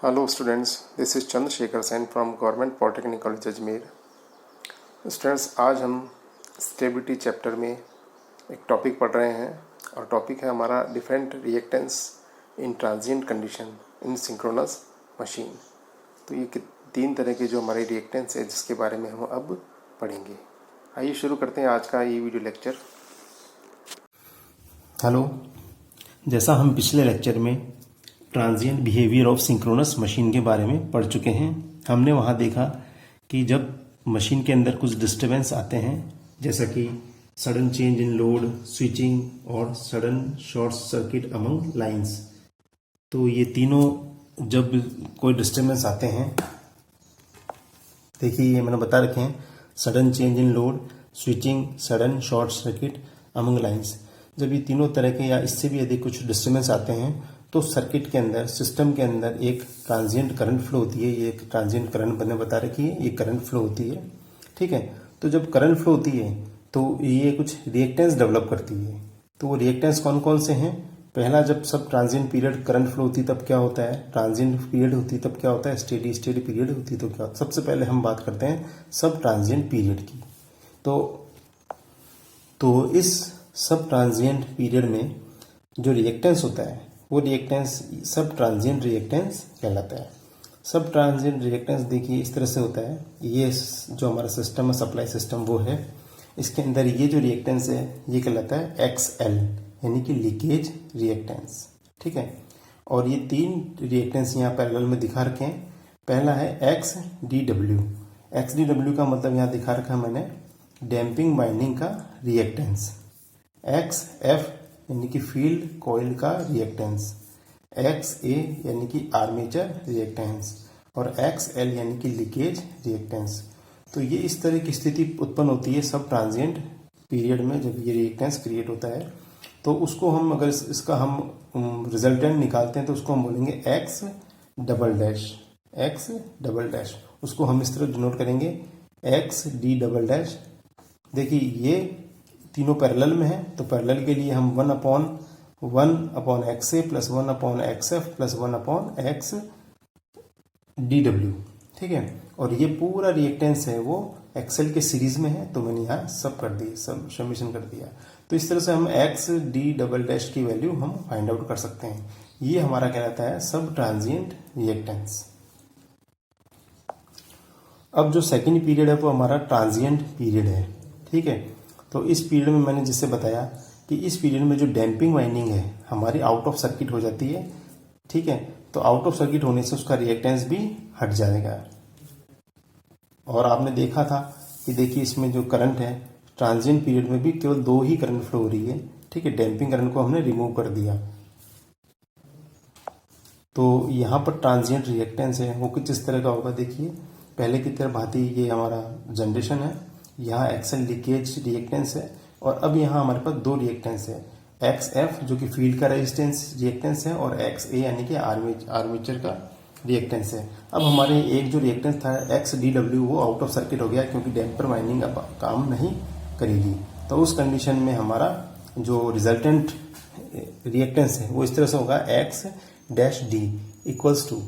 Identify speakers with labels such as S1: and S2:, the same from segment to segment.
S1: Hello students, this is Chandrasekhar Sen from Government Polytechnic College Ajmer. Students, आज हम stability chapter में एक topic पढ़ रहे हैं और टॉपिक है हमारा different reactance in transient condition in synchronous machine. तो ये तीन तरह के जो हमारे रिएक्टेंस है जिसके बारे में हम अब पढ़ेंगे। आइए शुरू करते हैं आज का ये वीडियो लेक्चर।
S2: हेलो, जैसा हम पिछले लेक्चर में transient behaviour of synchronous machine के बारे में पढ़ चुके हैं। हमने वहाँ देखा कि जब मशीन के अंदर कुछ डिस्टर्बेंस आते हैं, जैसा कि sudden change in load, switching और sudden short circuit among lines, तो ये तीनों जब कोई डिस्टर्बेंस आते हैं, देखिए ये मैंने बता रखे हैं, sudden change in load, switching, sudden short circuit among lines. जब ये तीनों तरह के या इससे भी यदि कुछ डिस्टर्बेंस आते हैं तो सर्किट के अंदर, सिस्टम के अंदर एक ट्रांजिएंट करंट फ्लो होती है। ये एक ट्रांजिएंट करंट मैंने बता रखी है, ये करंट फ्लो होती है। ठीक है, तो जब करंट फ्लो होती है तो ये कुछ रिएक्टेंस डेवलप करती है। तो वो रिएक्टेंस कौन कौन से हैं? पहला, जब सब ट्रांजिएंट पीरियड करंट फ्लो होती तब क्या होता है, ट्रांजिएंट पीरियड होती तब क्या होता है, स्टेडी स्टेट पीरियड होती तो क्या होता है। सबसे पहले हम बात करते हैं सब ट्रांजिएंट पीरियड की। तो इस सब ट्रांजिएंट पीरियड में जो रिएक्टेंस होता है वो रिएक्टेंस सब ट्रांजिएंट रिएक्टेंस कहलाता है। सब ट्रांजिएंट रिएक्टेंस देखिए इस तरह से होता है। ये जो हमारा सिस्टम है, सप्लाई सिस्टम, वो है। इसके अंदर ये जो रिएक्टेंस है ये कहलाता है XL, यानी कि लीकेज रिएक्टेंस। ठीक है, और ये तीन रिएक्टेंस यहाँ पैरेलल में दिखा रखे हैं। पहला है XDW। XDW का मतलब यहाँ दिखा रखा है मैंने, डैम्पिंग वाइंडिंग का रिएक्टेंस। XF यानी कि फील्ड कॉइल का रिएक्टेंस, XA यानी कि आर्मेचर रिएक्टेंस, और XL यानी कि लीकेज रिएक्टेंस। तो ये इस तरह की स्थिति उत्पन्न होती है सब ट्रांजिएंट पीरियड में। जब ये रिएक्टेंस क्रिएट होता है तो उसको हम, अगर इसका हम रिजल्टेंट निकालते हैं तो उसको हम बोलेंगे X डबल डैश। उसको हम इस तरह डिनोट करेंगे XD डबल डैश। देखिए ये तीनों पैरेलल में है, तो पैरेलल के लिए हम 1/1 XA plus 1/1 XF plus 1/1 XDW। ठीक है, और ये पूरा रिएक्टेंस है वो XL के सीरीज में है, तो मैंने यहाँ सब कर दिया, सब समीशन कर दिया। तो इस तरह से हम XD डबल डैश की वैल्यू हम फाइंड आउट कर सकते हैं। ये हमारा कहलाता है सब ट्रांजिएंट रिएक्टेंस। अब जो सेकेंड पीरियड है वो हमारा ट्रांजिएंट पीरियड है। ठीक है, तो इस पीरियड में मैंने जिससे बताया कि इस पीरियड में जो डैम्पिंग वाइंडिंग है हमारी आउट ऑफ सर्किट हो जाती है। ठीक है, तो आउट ऑफ सर्किट होने से उसका रिएक्टेंस भी हट जाएगा। और आपने देखा था कि देखिए इसमें जो करंट है ट्रांजिएंट पीरियड में भी केवल 2 ही करंट फ्लो हो रही है। ठीक है, डैम्पिंग करंट को हमने रिमूव कर दिया। तो यहाँ पर ट्रांजिएंट रिएक्टेंस है वो कुछ इस तरह का होगा। देखिए पहले की तरह भांति ये हमारा जनरेशन है, यहाँ XL लीकेज रिएक्टेंस है, और अब यहाँ हमारे पास 2 रिएक्टेंस है, XF जो कि फील्ड का रेजिस्टेंस रिएक्टेंस है, और XA यानी कि आर्मेचर का रिएक्टेंस है। अब हमारे एक जो रिएक्टेंस था XDW वो आउट ऑफ सर्किट हो गया क्योंकि डैम्पर वाइंडिंग अब काम नहीं करेगी। तो उस कंडीशन में हमारा जो रिजल्टेंट रिएक्टेंस है वो इस तरह से होगा X-D इक्वल्स टू,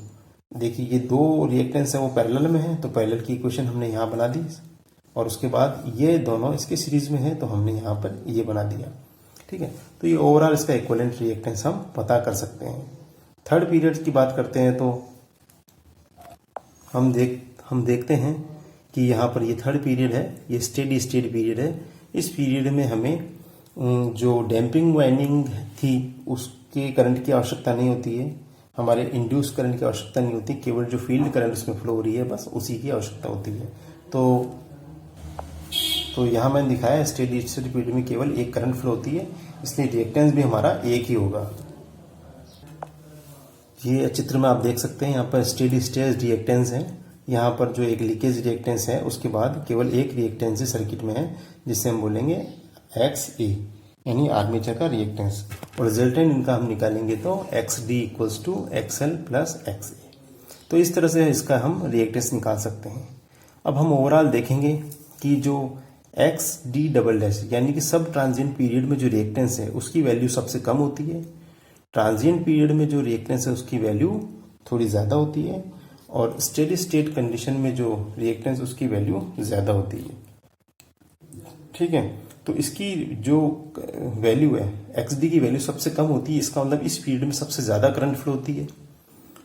S2: देखिए ये 2 रिएक्टेंस है वो पैरेलल में है, तो पैरेलल की इक्वेशन हमने यहाँ बना दी, और उसके बाद ये दोनों इसके सीरीज में है तो हमने यहाँ पर ये बना दिया। ठीक है, तो ये ओवरऑल इसका इक्विवेलेंट रिएक्टेंस हम पता कर सकते हैं। थर्ड पीरियड की बात करते हैं तो हम देखते हैं कि यहाँ पर ये थर्ड पीरियड है, ये स्टेडी स्टेट पीरियड है। इस पीरियड में हमें जो डैम्पिंग वाइंडिंग थी उसके करंट की आवश्यकता नहीं होती है, हमारे इंड्यूस करंट की आवश्यकता नहीं होती, केवल जो फील्ड करंट उसमें फ्लो हो रही है बस उसी की आवश्यकता होती है। तो यहाँ मैंने दिखाया स्टेडी स्टेट पीरियड में केवल एक करंट फ्लो होती है, इसलिए रिएक्टेंस भी हमारा एक ही होगा। ये चित्र में आप देख सकते हैं, यहाँ पर स्टेडी स्टेट रिएक्टेंस है, यहाँ पर जो एक लीकेज रिएक्टेंस है उसके बाद केवल एक रिएक्टेंस सर्किट में है जिससे हम बोलेंगे XA यानी आर्मेचर का रिएक्टेंस, और रिजल्टेंट इनका हम निकालेंगे तो XD equals to XL plus XA। तो इस तरह से इसका हम रिएक्टेंस निकाल सकते हैं। अब हम ओवरऑल देखेंगे कि जो XD डबल डैश यानी कि सब ट्रांजिएंट पीरियड में जो रिएक्टेंस है उसकी वैल्यू सबसे कम होती है, ट्रांजिएंट पीरियड में जो रिएक्टेंस है उसकी वैल्यू थोड़ी ज़्यादा होती है और स्टेडी स्टेट कंडीशन में जो रिएक्टेंस उसकी वैल्यू ज़्यादा होती है। ठीक है, तो इसकी जो वैल्यू है XD की वैल्यू सबसे कम होती है, इसका मतलब इस पीरियड में सबसे ज़्यादा करंट फ्लो होती है,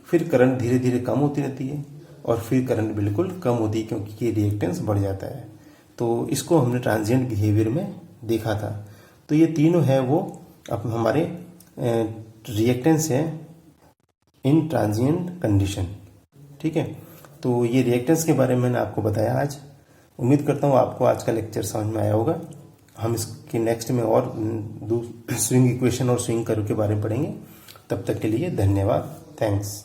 S2: फिर करंट धीरे धीरे कम होती रहती है और फिर करंट बिल्कुल कम होती है क्योंकि ये रिएक्टेंस बढ़ जाता है। तो इसको हमने ट्रांजिएंट बिहेवियर में देखा था। तो ये तीनों है वो अब हमारे रिएक्टेंस है इन ट्रांजिएंट कंडीशन। ठीक है, तो ये रिएक्टेंस के बारे में मैंने आपको बताया आज। उम्मीद करता हूँ आपको आज का लेक्चर समझ में आया होगा। हम इसके नेक्स्ट में और स्विंग इक्वेशन और स्विंग कर्व के बारे में पढ़ेंगे। तब तक के लिए धन्यवाद। थैंक्स।